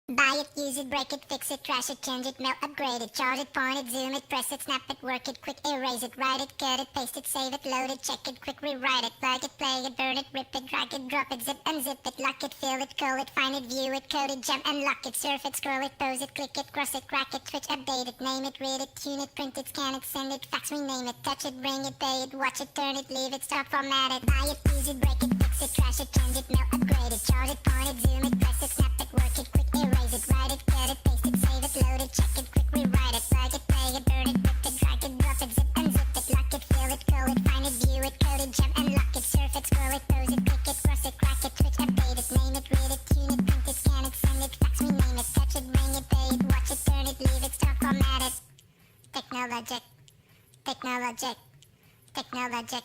Buy it, use it, break it, fix it, trash it, change it, melt, upgrade it, charge it, point it, zoom it, press it, snap it, work it, quick erase it, write it, cut it, paste it, save it, load it, check it, quick rewrite it, plug it, play it, burn it, rip it, drag it, drop it, zip unzip it, lock it, fill it, call it, find it, view it, code it, jump, unlock it, surf it, scroll it, pose it, click it, cross it, crack it, switch, update it, name it, read it, tune it, print it, scan it, send it, fax, rename it, touch it, bring it, pay it, watch it, turn it, leave it, stop, format it, buy it, use it, break it, fix it, trash it, change it, melt, upgrade it, charge it, point it, zoom it, press it, snap it, work it, quick erase it, write it, cut it, paste it, save it, load it, check it, quick rewrite it, plug it, play it, burn it, rip it, drag it, drop it, zip unzip it, lock it, fill it, call it, find it, view it, code it, jump, unlock it, surf it, scroll it, pose it, click it, cross it, crack it, switch, update it, name it, read it, tune it, print it, scan it, send it, fax, rename it, touch it, bring it, pay it, watch it, turn it, leave it, stop, format it. Technologic, technologic, technologic,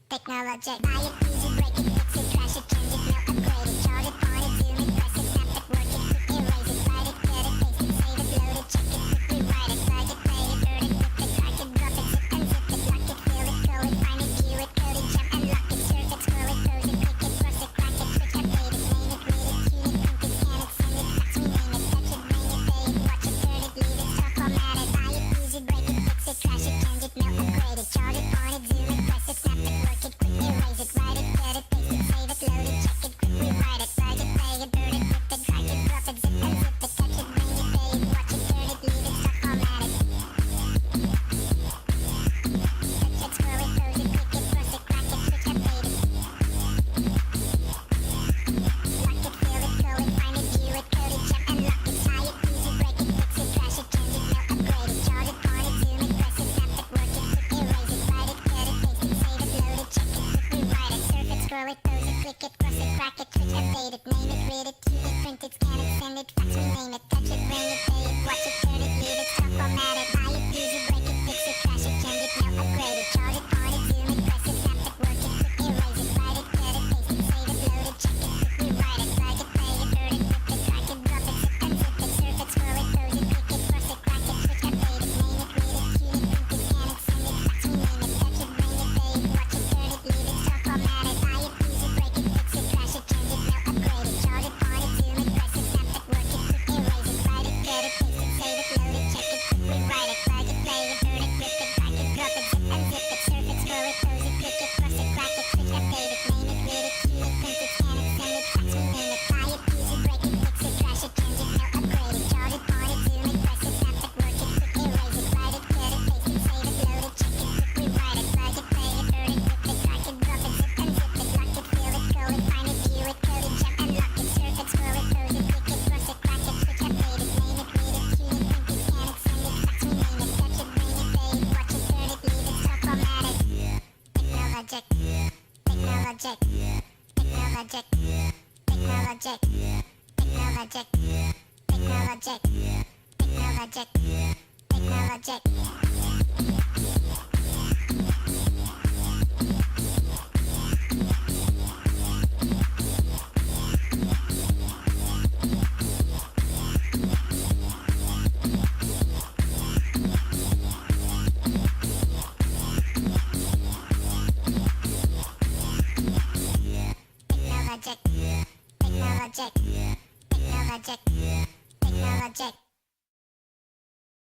technologic. Buy it, use it, break it, fix it, trash it, change it, melt, upgrade it, charge it, point it, zoom it, press it, snap it, work it, quick erase it, write it, cut it, paste it, save it, load it, check it, quick rewrite it, plug it, play it, burn it, rip it, drag it, drop it, zip unzip it, lock it, fill it, call it, find it, view it, code it, jump, unlock it, surf it, scroll it, pose it, click it, cross it, crack it, switch, update it, name it, read it, tune it, print it, scan it, send it, fax, rename it, touch it, bring it, pay it, watch it, turn it, leave it, stop, format it, buy it, use it, break it, fix it, trash it, change it, melt, upgrade it, charge it, point it, zoom it, press it, snap it, work it, quick erase it, write it, cut it, paste it, save it, load it, check it, quick rewrite it, plug it, play it, burn it, rip it, drag it, drop it, zip unzip it, touch it, bring it, pay it, watch it, turn it, leave it, stop, format it. Touch it, scroll it, pose it, click it, cross it, crack it, switch, update it. Lock it, fill it, call it, find it, view it, code it, jump, unlock it, buy it, use it, break it, fix it, trash it, change it, melt, upgrade it, charge it, point it, zoom it, press it, snap it, work it, quick erase it, write it, cut it, paste it, save it, load it, check it, quick rewrite it, surf it, scroll it, pose it, click it, cross it, crack it, switch, update it, name it, read it, tune it, print it, scan it, send it, fax, rename it, touch it, bring it, pay it, watch it, turn it, leave it, stop, format it, buy it, use it, break it, fix it, trash it, change it, melt, upgrade it, charge it, point it, zoom it, press it, snap it, work it, quick erase it, write it, cut it, paste it, save it, load it, check it, quick rewrite it, plug it, play it, burn it, rip it, drag it, drop it, zip unzip it, surf it, scroll it, pose it, click it, cross it, crack it, switch, update it, name it, read it, tune it, print it, scan it, send it, fax, rename it, touch it, bring it, pay it, watch it, turn it, leave it, stop, format it, buy it, use it, break it, fix it, trash it, change it, melt, upgrade it, charge it, point it, zoom it, press it, snap it, work it, quick erase it, write it, cut it, paste it, save it, load it, check it, quick rewrite it, plug it, play it, burn it, rip it, drag it, drop it, zip unzip it, surf it, scroll it, pose it, click it, cross it, crack it, switch, update it, name it, read it, tune it, print it, scan it, send it, fax, rename it, buy it, use it, break it, fix it, trash it, change it, melt, upgrade it, charge it, point it, zoom it, press it, snap it, work it, quick erase it, write it, cut it, paste it, save it, load it, check it, quick rewrite it, plug it, play it, burn it, rip it, drag it, drop it, zip unzip it, lock it, fill it, call it, find it, view it, code it, jump, unlock it, surf it, scroll it, pose it, click it, cross it, crack it, switch, update it, name it, read it, tune it, print it, scan it, send it, fax, rename it, touch it, bring it, pay it, watch it, turn it, leave it, stop, format it. Technologic, technologic, technologic, technologic, technologic, technologic, technologic, technologic. Technologic, technologic, technologic, technologic.